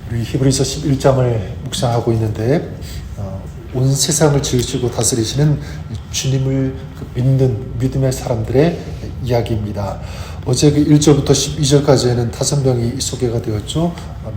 우리 히브리서 11장을 묵상하고 있는데 온 세상을 지으시고 다스리시는 주님을 믿는 믿음의 사람들의 이야기입니다. 어제 그 1절부터 12절까지에는 5명이 소개가 되었죠.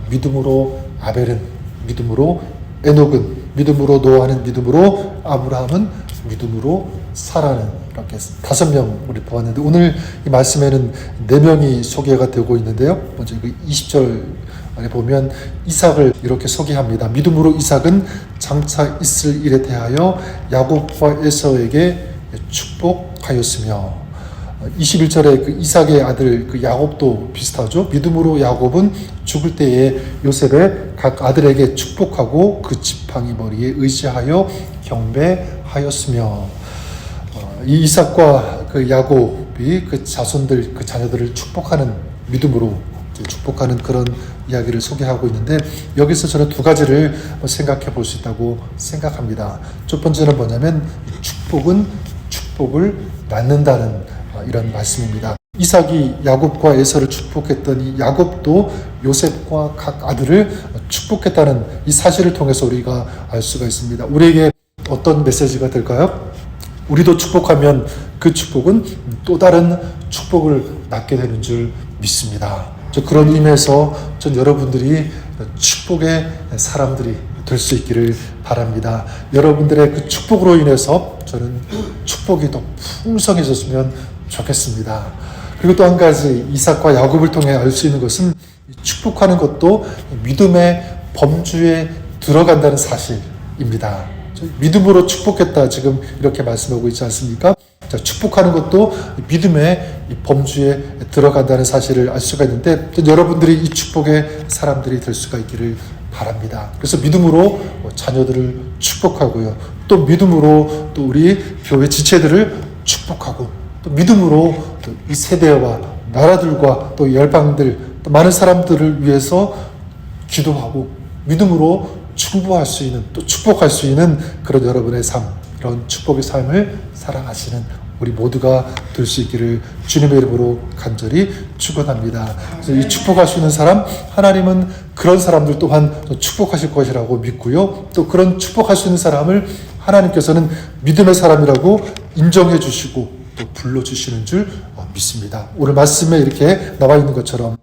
믿음으로 아벨은, 믿음으로 에녹은, 믿음으로 노아는, 믿음으로 아브라함은, 믿음으로 사라는, 이렇게 5명 우리 보았는데, 오늘 이 말씀에는 4명이 소개가 되고 있는데요. 먼저 그 20절 안에 보면 이삭을 이렇게 소개합니다. 믿음으로 이삭은 장차 있을 일에 대하여 야곱과 에서에게 축복하였으며, 21절에 그 이삭의 아들 그 야곱도 비슷하죠. 믿음으로 야곱은 죽을 때에 요셉의 각 아들에게 축복하고 그 지팡이 머리에 의지하여 경배하였으며, 이 이삭과 그 야곱이 그 자손들, 그 자녀들을 축복하는, 믿음으로 축복하는 그런 이야기를 소개하고 있는데, 여기서 저는 2가지를 생각해 볼 수 있다고 생각합니다. 첫 번째는 뭐냐면 축복은 축복을 낳는다는 이런 말씀입니다. 이삭이 야곱과 에서를 축복했더니 야곱도 요셉과 각 아들을 축복했다는 이 사실을 통해서 우리가 알 수가 있습니다. 우리에게 어떤 메시지가 될까요? 우리도 축복하면 그 축복은 또 다른 축복을 낳게 되는 줄 믿습니다. 그런 의미에서 전 여러분들이 축복의 사람들이 될 수 있기를 바랍니다. 여러분들의 그 축복으로 인해서 저는 축복이 더 풍성해졌으면 좋겠습니다. 그리고 또 한 가지, 이삭과 야곱을 통해 알 수 있는 것은 축복하는 것도 믿음의 범주에 들어간다는 사실입니다. 믿음으로 축복했다, 지금 이렇게 말씀하고 있지 않습니까? 자, 축복하는 것도 믿음의 범주에 들어간다는 사실을 알 수가 있는데, 여러분들이 이 축복의 사람들이 될 수가 있기를 바랍니다. 그래서 믿음으로 자녀들을 축복하고요, 또 믿음으로 또 우리 교회 지체들을 축복하고, 또 믿음으로 또 이 세대와 나라들과 또 열방들, 또 많은 사람들을 위해서 기도하고 믿음으로 충고할 수 있는, 또 축복할 수 있는 그런 여러분의 삶, 이런 축복의 삶을 살아가시는 우리 모두가 될 수 있기를 주님의 이름으로 간절히 축원합니다. 그래서 이 축복할 수 있는 사람, 하나님은 그런 사람들 또한 축복하실 것이라고 믿고요, 또 그런 축복할 수 있는 사람을 하나님께서는 믿음의 사람이라고 인정해 주시고 또 불러주시는 줄 믿습니다. 오늘 말씀에 이렇게 나와 있는 것처럼.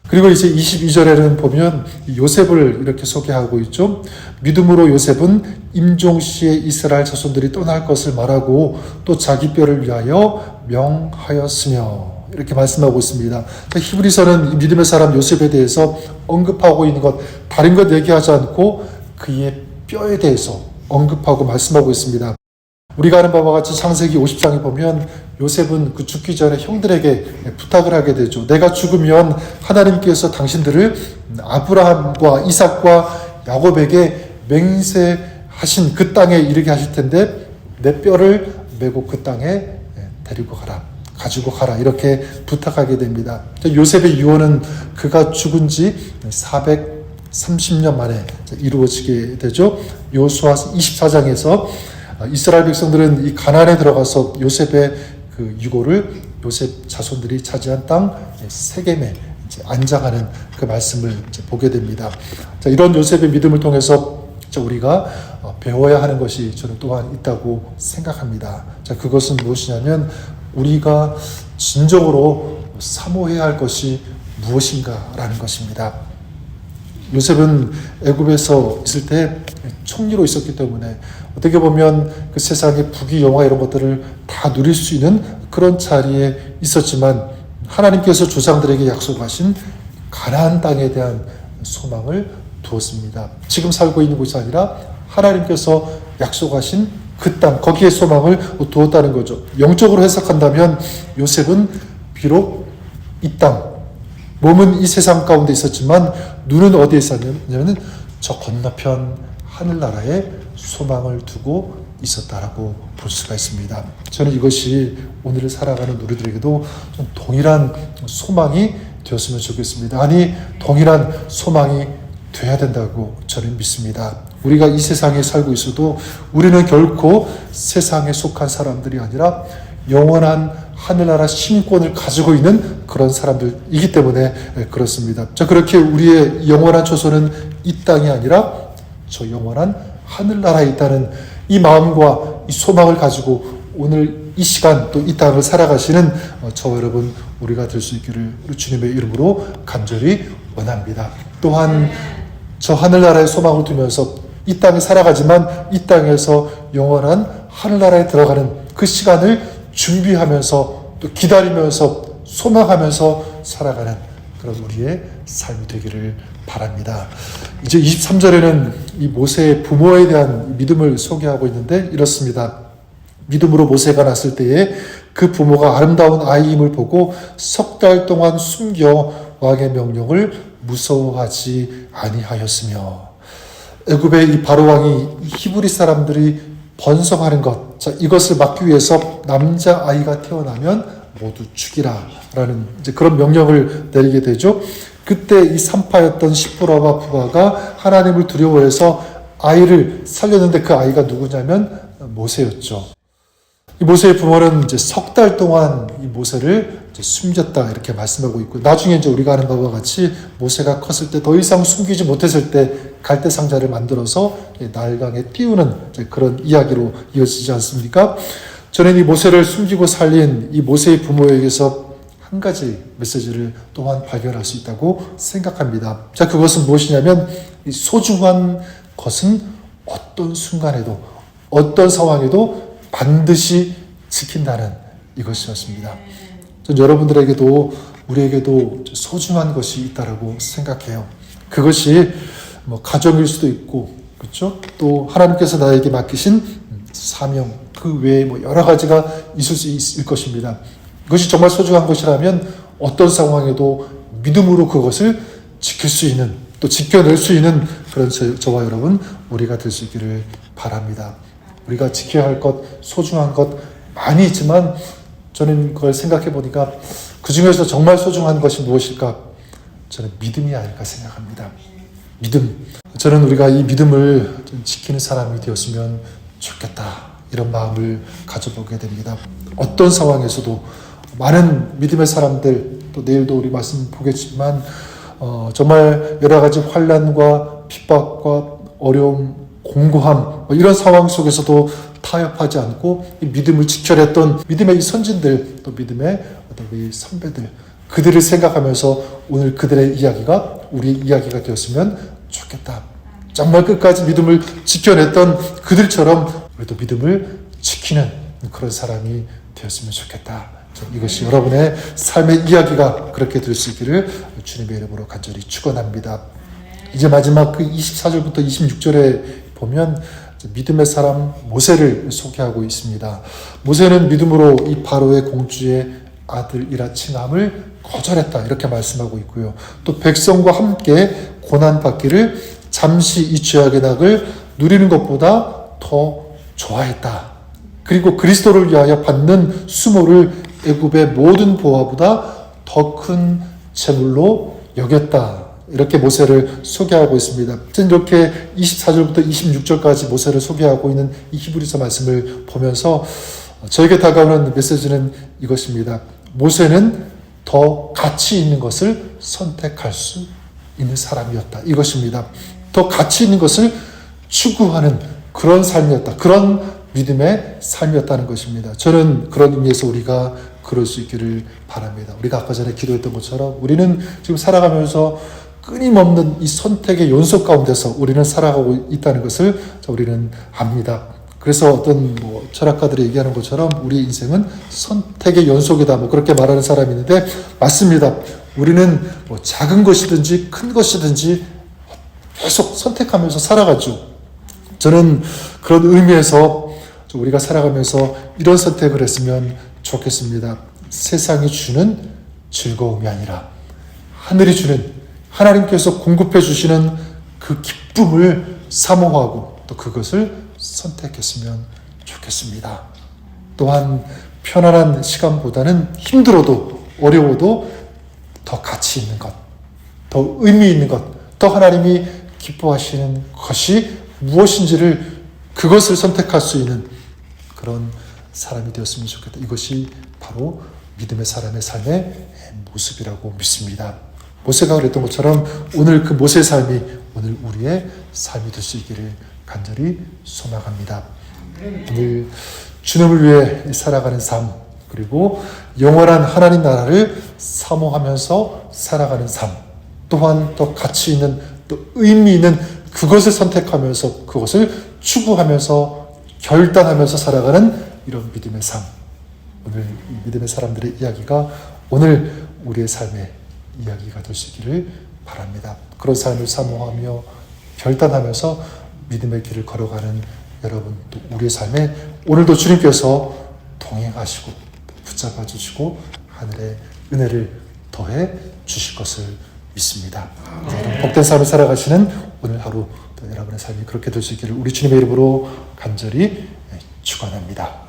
그리고 이제 22절에는 보면 요셉을 이렇게 소개하고 있죠. 믿음으로 요셉은 임종시에 이스라엘 자손들이 떠날 것을 말하고 또 자기 뼈를 위하여 명하였으며, 이렇게 말씀하고 있습니다. 히브리서는 믿음의 사람 요셉에 대해서 언급하고 있는 것, 다른 것 얘기하지 않고 그의 뼈에 대해서 언급하고 말씀하고 있습니다. 우리가 아는 바와 같이 창세기 50장에 보면 요셉은 그 죽기 전에 형들에게 부탁을 하게 되죠. 내가 죽으면 하나님께서 당신들을 아브라함과 이삭과 야곱에게 맹세하신 그 땅에 이르게 하실 텐데 내 뼈를 메고 그 땅에 데리고 가라, 가지고 가라, 이렇게 부탁하게 됩니다. 요셉의 유언은 그가 죽은 지 430년 만에 이루어지게 되죠. 여호수아 24장에서 이스라엘 백성들은 이 가나안에 들어가서 요셉의 그 유고를 요셉 자손들이 차지한 땅 세겜에 안장하는 그 말씀을 보게 됩니다. 자, 이런 요셉의 믿음을 통해서 우리가 배워야 하는 것이 저는 또한 있다고 생각합니다. 자, 그것은 무엇이냐면 우리가 진정으로 사모해야 할 것이 무엇인가라는 것입니다. 요셉은 애굽에서 있을 때 총리로 있었기 때문에 어떻게 보면 그 세상의 부귀 영화 이런 것들을 다 누릴 수 있는 그런 자리에 있었지만 하나님께서 조상들에게 약속하신 가나안 땅에 대한 소망을 두었습니다. 지금 살고 있는 곳이 아니라 하나님께서 약속하신 그 땅, 거기에 소망을 두었다는 거죠. 영적으로 해석한다면 요셉은 비록 이 땅, 몸은 이 세상 가운데 있었지만 눈은 어디에 있었냐면 저 건너편 하늘나라에 소망을 두고 있었다라고 볼 수가 있습니다. 저는 이것이 오늘을 살아가는 우리들에게도 좀 동일한 소망이 되었으면 좋겠습니다. 아니, 동일한 소망이 돼야 된다고 저는 믿습니다. 우리가 이 세상에 살고 있어도 우리는 결코 세상에 속한 사람들이 아니라 영원한 하늘나라 시민권을 가지고 있는 그런 사람들이기 때문에 그렇습니다. 자, 그렇게 우리의 영원한 초소는 이 땅이 아니라 저 영원한 하늘나라에 있다는 이 마음과 이 소망을 가지고 오늘 이 시간 또 이 땅을 살아가시는 저와 여러분 우리가 될 수 있기를 주님의 이름으로 간절히 원합니다. 또한 저 하늘나라의 소망을 두면서 이 땅에 살아가지만 이 땅에서 영원한 하늘나라에 들어가는 그 시간을 준비하면서 또 기다리면서 소망하면서 살아가는 그런 우리의 삶이 되기를 바랍니다. 이제 23절에는 이 모세의 부모에 대한 믿음을 소개하고 있는데 이렇습니다. 믿음으로 모세가 났을 때에 그 부모가 아름다운 아이임을 보고 석 달 동안 숨겨 왕의 명령을 무서워하지 아니하였으며 애굽의 이 바로 왕이 히브리 사람들이 번성하는 것, 자, 이것을 막기 위해서 남자 아이가 태어나면 모두 죽이라라는 이제 그런 명령을 내리게 되죠. 그때 이 산파였던 시프라와 부하가 하나님을 두려워해서 아이를 살렸는데 그 아이가 누구냐면 모세였죠. 이 모세의 부모는 이제 석 달 동안 이 모세를 이제 숨겼다 이렇게 말씀하고 있고 나중에 이제 우리가 아는 바와 같이 모세가 컸을 때 더 이상 숨기지 못했을 때 갈대 상자를 만들어서 날강에 띄우는 그런 이야기로 이어지지 않습니까? 저는 이 모세를 숨기고 살린 이 모세의 부모에게서 한 가지 메시지를 또한 발견할 수 있다고 생각합니다. 자, 그것은 무엇이냐면 이 소중한 것은 어떤 순간에도 어떤 상황에도 반드시 지킨다는 이것이었습니다. 전 여러분들에게도 우리에게도 소중한 것이 있다라고 생각해요. 그것이 뭐 가정일 수도 있고, 그렇죠? 또 하나님께서 나에게 맡기신 사명, 그 외에 뭐 여러 가지가 있을 수 있을 것입니다. 그것이 정말 소중한 것이라면 어떤 상황에도 믿음으로 그것을 지킬 수 있는, 또 지켜낼 수 있는 그런 저와 여러분 우리가 될 수 있기를 바랍니다. 우리가 지켜야 할 것, 소중한 것 많이 있지만 저는 그걸 생각해 보니까 그 중에서 정말 소중한 것이 무엇일까? 저는 믿음이 아닐까 생각합니다. 믿음. 저는 우리가 이 믿음을 지키는 사람이 되었으면 좋겠다. 이런 마음을 가져보게 됩니다. 어떤 상황에서도 많은 믿음의 사람들, 또 내일도 우리 말씀 보겠지만 정말 여러 가지 환난과 핍박과 어려움, 공고함 이런 상황 속에서도 타협하지 않고 이 믿음을 지켜냈던 믿음의 이 선진들, 또 믿음의 어떤 이 선배들, 그들을 생각하면서 오늘 그들의 이야기가 우리 이야기가 되었으면 좋겠다. 정말 끝까지 믿음을 지켜냈던 그들처럼 우리도 믿음을 지키는 그런 사람이 되었으면 좋겠다. 이것이 여러분의 삶의 이야기가 그렇게 될 수 있기를 주님의 이름으로 간절히 축원합니다. 이제 마지막 그 24절부터 26절에 보면 믿음의 사람 모세를 소개하고 있습니다. 모세는 믿음으로 이 바로의 공주의 아들이라 칭함을 거절했다 이렇게 말씀하고 있고요. 또 백성과 함께 고난받기를 잠시 이 죄악의 낙을 누리는 것보다 더 좋아했다. 그리고 그리스도를 위하여 받는 수모를 애굽의 모든 보화보다 더 큰 재물로 여겼다. 이렇게 모세를 소개하고 있습니다. 이렇게 24절부터 26절까지 모세를 소개하고 있는 이 히브리서 말씀을 보면서 저에게 다가오는 메시지는 이것입니다. 모세는 더 가치 있는 것을 선택할 수 있는 사람이었다. 이것입니다. 더 가치 있는 것을 추구하는 그런 삶이었다. 그런 믿음의 삶이었다는 것입니다. 저는 그런 의미에서 우리가 그럴 수 있기를 바랍니다. 우리가 아까 전에 기도했던 것처럼 우리는 지금 살아가면서 끊임없는 이 선택의 연속 가운데서 우리는 살아가고 있다는 것을 우리는 압니다. 그래서 어떤 철학가들이 얘기하는 것처럼 우리 인생은 선택의 연속이다. 그렇게 말하는 사람이 있는데 맞습니다. 우리는 작은 것이든지 큰 것이든지 계속 선택하면서 살아가죠. 저는 그런 의미에서 우리가 살아가면서 이런 선택을 했으면 좋겠습니다. 세상이 주는 즐거움이 아니라 하늘이 주는 하나님께서 공급해 주시는 그 기쁨을 사모하고 또 그것을 선택했으면 좋겠습니다. 또한 편안한 시간보다는 힘들어도 어려워도 더 가치 있는 것, 더 의미 있는 것, 더 하나님이 기뻐하시는 것이 무엇인지를 그것을 선택할 수 있는 그런 사람이 되었으면 좋겠다. 이것이 바로 믿음의 사람의 삶의 모습이라고 믿습니다. 모세가 그랬던 것처럼 오늘 그 모세의 삶이 오늘 우리의 삶이 될 수 있기를 간절히 소망합니다. 오늘 주님을 위해 살아가는 삶, 그리고 영원한 하나님 나라를 사모하면서 살아가는 삶, 또한 또 가치 있는 또 의미 있는 그것을 선택하면서 그것을 추구하면서 결단하면서 살아가는 이런 믿음의 삶. 오늘 이 믿음의 사람들의 이야기가 오늘 우리의 삶의 이야기가 될 수 있기를 바랍니다. 그런 삶을 사모하며 결단하면서 믿음의 길을 걸어가는 여러분, 또 우리의 삶에 오늘도 주님께서 동행하시고 붙잡아 주시고 하늘의 은혜를 더해 주실 것을 믿습니다. 여러분, 복된 삶을 살아가시는 오늘 하루 또 여러분의 삶이 그렇게 될 수 있기를 우리 주님의 이름으로 간절히 축원합니다.